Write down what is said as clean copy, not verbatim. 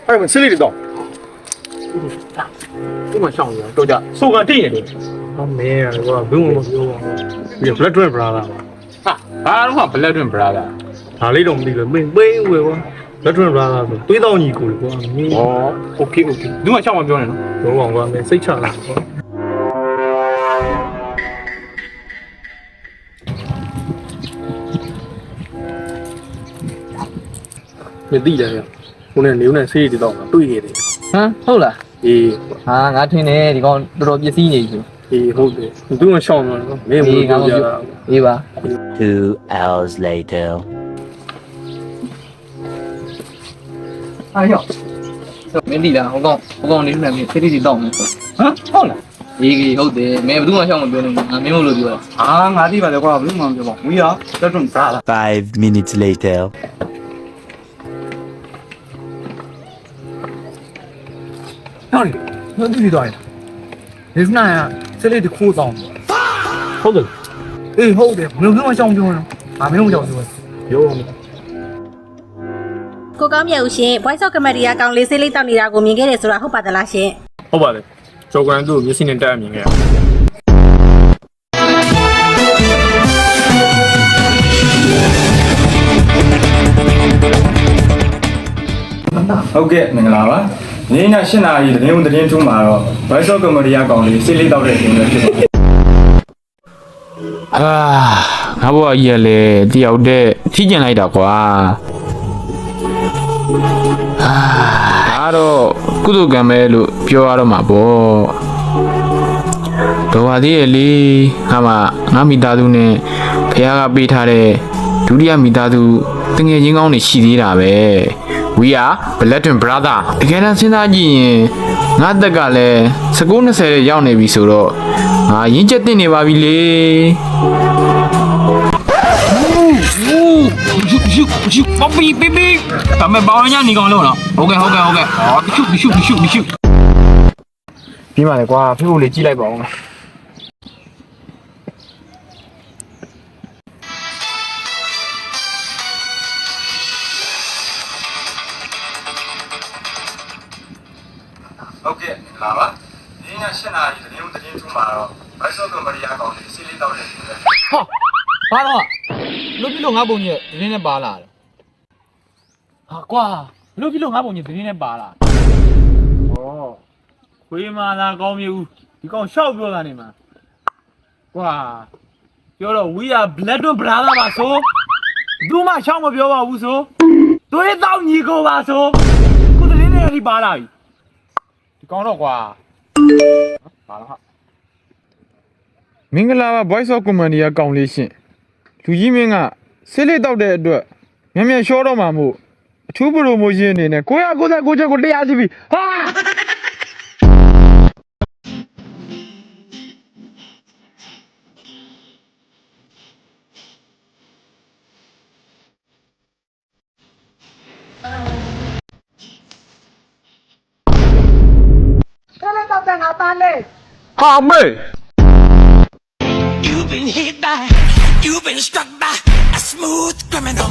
哎，我吃力的到。这么上瘾，周家手感真一点。啊，没呀，我不用我，也不来转不拉的。啊，俺话不来准不拉的。哪里种这个没我，来转不拉的，对到你过的我。哦，OK，你们想我表演了？我往过没谁抢了。没地了呀，我那牛那谁知道嘛？对的。ဟုတ်လား အေး ဟာငါထင်တယ်ဒီကောင်တော်တော်ပစ္စည်းနေပြီ အေးဟုတ်တယ်။သူကရှောင်းမှာနော်။မင်းမလို့ပြောကြတာ အေးပါ 2 hours later. အားရောက်မင်းဒီလားဟိုကောင်နေမှမင်းဖိတိစီတောက်မယ် ဟမ်ဟုတ်လား အေးကြီးဟုတ်တယ်မင်းဘယ်သူမှရှောက်မပြောနဲ့ငါမင်းမလို့ပြောတာ အာငါသိပါတယ်ကွာဘယ်မှမပြောပါဘူး။ဝီးရတက်တွန်းစားလား 5 minutes later. ဟောလေ။ဘာဒီတော့လဲ။ဒီစနာကစလေးတခိုးဆောင်တယ်။ဟုတ်တယ်။အေးဟုတ်တယ်။ဘယ်လိုမှရှောင်းပြောနော်။မင်းမကြောက်ဘူး။ပြောမယ် ကိုကောင်းမြတ်ဦးရှင် Voice of Comedy အကောင်လေးဆေးလေးတောက်နေတာကိုမြင်ခဲ့တယ်ဆိုတာဟုတ်ပါသလားရှင် ဟုတ်ပါတယ်။ကျော်ကန်သူ့မျက်စိနဲ့တက်အမြင်ခဲ့ရ ဟုတ်ကဲ့မင်္ဂလာပါနေ့ည7:00နာရီသတင်းထူးမှာတော့ Voice of Comedy အကောင်လေးစိတ်လေးတောက်တဲ့အချိန်ပဲဖြစ်ပါတယ် ငါဘွားကြီးရလေတယောက်တည်းထိကျင်လိုက်တာကွာဒါတော့ကုသကံပဲလို့ပြောရတော့မှာပေါ့တော်ပါသေးရဲ့လေငါမိသားစုနဲ့ဖခင်ကပေးထားတဲ့ဒုတိယမိသားစုတငယ်ချင်းကောင်းတွေရှိသေးတာပဲ We are Blood and Brother တကယ်တမ်းစဉ်းစားကြည့်ရင်ငါတက်ကလည်း19-20ရဲ့ရောက်နေပြီဆိုတော့ငါရင်းချက်တင်နေပါပြီလေป๊อปปี้ปิ๊บทำไมบ้าเนี่ยนี่ကောင်လို့နော်ဟုတ်ကဲ့ဟာရှုပြီးမှလေကွာဖေဖို့လေးကြည့်လိုက်ပါဦး ဟုတ်ကဲ့မင်္ဂလာပါနေ့ည7:00နာရီသတင်းထူးမှာတော့ Voice of Comedy အကောင်လေးစိတ်လေးတောက်တဲ့အချိန်ပဲ ဟာဘာတော့လို့ပြလို့ငါပုံကြီးတင်းနဲ့ပါလာတယ်ဟာကွာလို့ပြလို့ငါပုံကြီးတင်းနဲ့ပါလာဩခွေးမာလာကောင်းမြေဦးဒီကောင်ရှောက်ပြောတာနေမှာကွာပြောတော့ we are blood and brother ပါဆိုဘူးမှရှောက်မပြောပါဘူးဆိုသွေးတောက်ညီကိုပါဆိုခုတင်းနဲ့ဒီပါလာပြီဒီကောင်တော့ကွာပါလာဟာမင်္ဂလာပါ Voice of Comedy အကောင်လေးရှင်လူကြီးမင်းကဆေးလေးတောက်တဲ့အတွက်မြန်ရှောတော့မှာမို့အထူးပရိုမိုရှင်အနေနဲ့999ချက်ကို100စီပြီဟာဟာမေ You've been hit by, you've been struck by a smooth criminal.